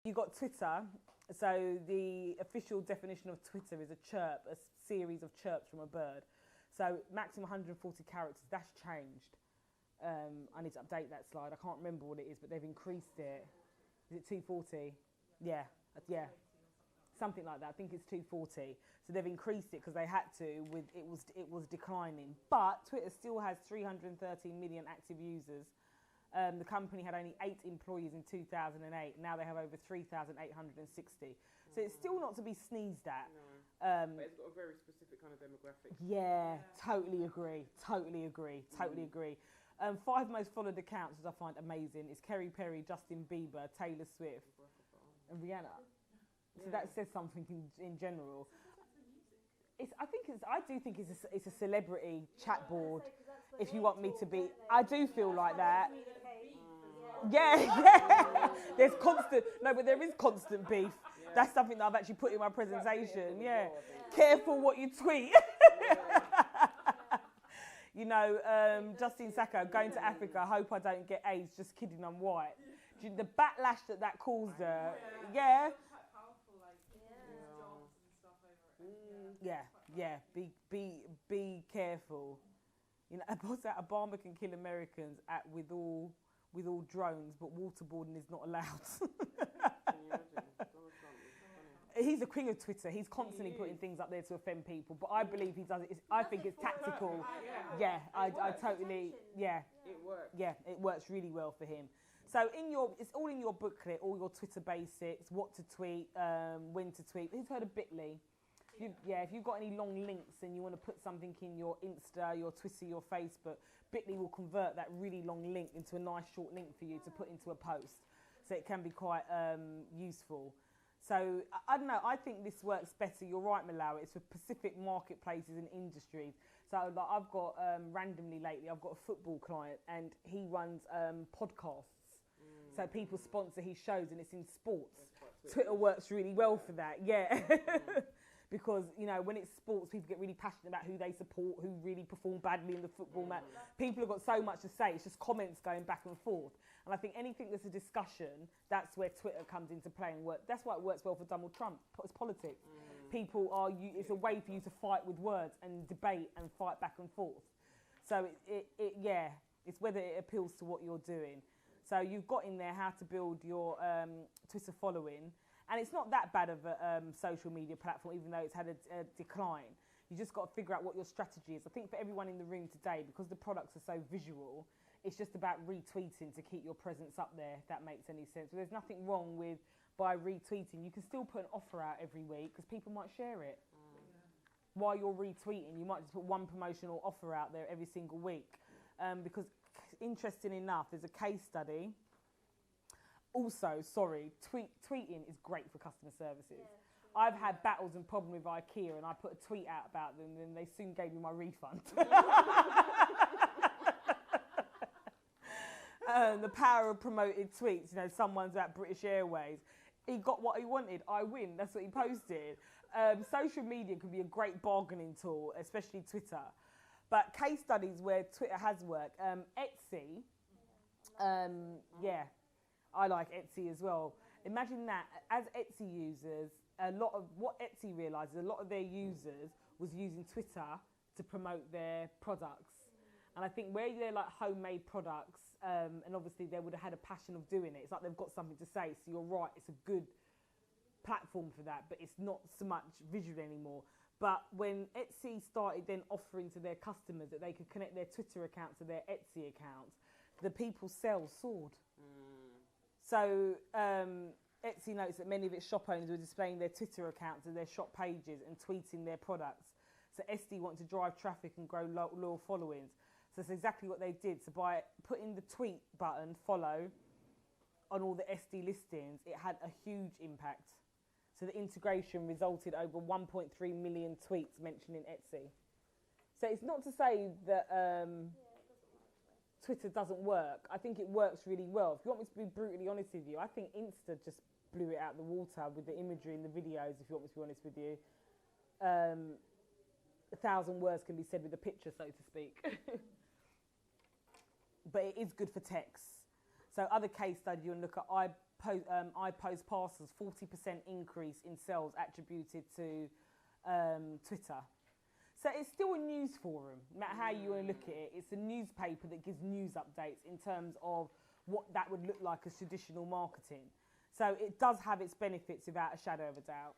You got Twitter. So the official definition of Twitter is a chirp, a series of chirps from a bird. So maximum 140 characters. That's changed. I need to update that slide. I can't remember what it is, but they've increased it. Is it 240? Yeah, yeah, something like that. I think it's 240. So they've increased it because they had to. With it was declining, but Twitter still has 313 million active users. The company had only 8 employees in 2008. Now they have over 3,860. So it's still not to be sneezed at. No. But it's got a very specific kind of demographic. Yeah, totally agree. Totally agree. Totally agree. 5 most followed accounts, which I find amazing, is Kerry Perry, Justin Bieber, Taylor Swift, and Rihanna. So that says something in general. I do think it's a celebrity chat board. If you want me to be, I do feel like that. Yeah. There is constant beef. That's something that I've actually put in my presentation. Yeah. Careful what you tweet. You know, Justine Sacco, going to Africa, hope I don't get AIDS, just kidding, I'm white. The backlash that caused her, yeah. Yeah, be careful. You know, what's that? Obama can kill Americans with all drones, but waterboarding is not allowed. He's the king of Twitter. He's constantly putting things up there to offend people, but I believe he does it. I think it's tactical. Yeah, I totally. Yeah, it works. Yeah, it works really well for him. So it's all in your booklet, all your Twitter basics, what to tweet, when to tweet. Who's heard of Bitly? If you've got any long links and you want to put something in your Insta, your Twitter, your Facebook, Bitly will convert that really long link into a nice short link for you to put into a post. So it can be quite useful. So I don't know, I think this works better. You're right, Malawi. It's for specific marketplaces and industries. So like, I've got, randomly lately, I've got a football client and he runs podcasts. So people sponsor his shows and it's in sports. Twitter works really well for that, yeah. Because, you know, when it's sports, people get really passionate about who they support, who really perform badly in the football match. People have got so much to say. It's just comments going back and forth. And I think anything that's a discussion, that's where Twitter comes into play and work. That's why it works well for Donald Trump. It's politics. It's a way for you to fight with words and debate and fight back and forth. So it's whether it appeals to what you're doing. So you've got in there how to build your Twitter following. And it's not that bad of a social media platform, even though it's had a decline. You just got to figure out what your strategy is. I think for everyone in the room today, because the products are so visual, it's just about retweeting to keep your presence up there, if that makes any sense. But there's nothing wrong with, by retweeting, you can still put an offer out every week because people might share it. While you're retweeting, you might just put one promotional offer out there every single week. Because, interesting enough, there's a case study. Also, tweeting is great for customer services. Yeah, I've had battles and problems with IKEA and I put a tweet out about them and they soon gave me my refund. The power of promoted tweets. You know, someone's at British Airways. He got what he wanted. I win. That's what he posted. Social media can be a great bargaining tool, especially Twitter. But case studies where Twitter has worked. Etsy, I like Etsy as well. Imagine that, as Etsy users, a lot of what Etsy realised, a lot of their users was using Twitter to promote their products. And I think where they're like homemade products, and obviously they would have had a passion of doing it. It's like they've got something to say. So you're right, it's a good platform for that, but it's not so much visual anymore. But when Etsy started then offering to their customers that they could connect their Twitter account to their Etsy accounts, the people's sales soared. So Etsy noticed that many of its shop owners were displaying their Twitter accounts and their shop pages and tweeting their products. So Etsy wanted to drive traffic and grow loyal followings. So that's exactly what they did. So by putting the tweet button, follow, on all the Etsy listings, it had a huge impact. So the integration resulted over 1.3 million tweets mentioning Etsy. So it's not to say that Twitter doesn't work. I think it works really well. If you want me to be brutally honest with you, I think Insta just blew it out of the water with the imagery and the videos, if you want me to be honest with you. 1,000 words can be said with a picture, so to speak. But it is good for text. So other case study, you look at iPost parcels, 40% increase in sales attributed to Twitter. So it's still a news forum, no matter how you want to look at it. It's a newspaper that gives news updates in terms of what that would look like as traditional marketing. So it does have its benefits without a shadow of a doubt.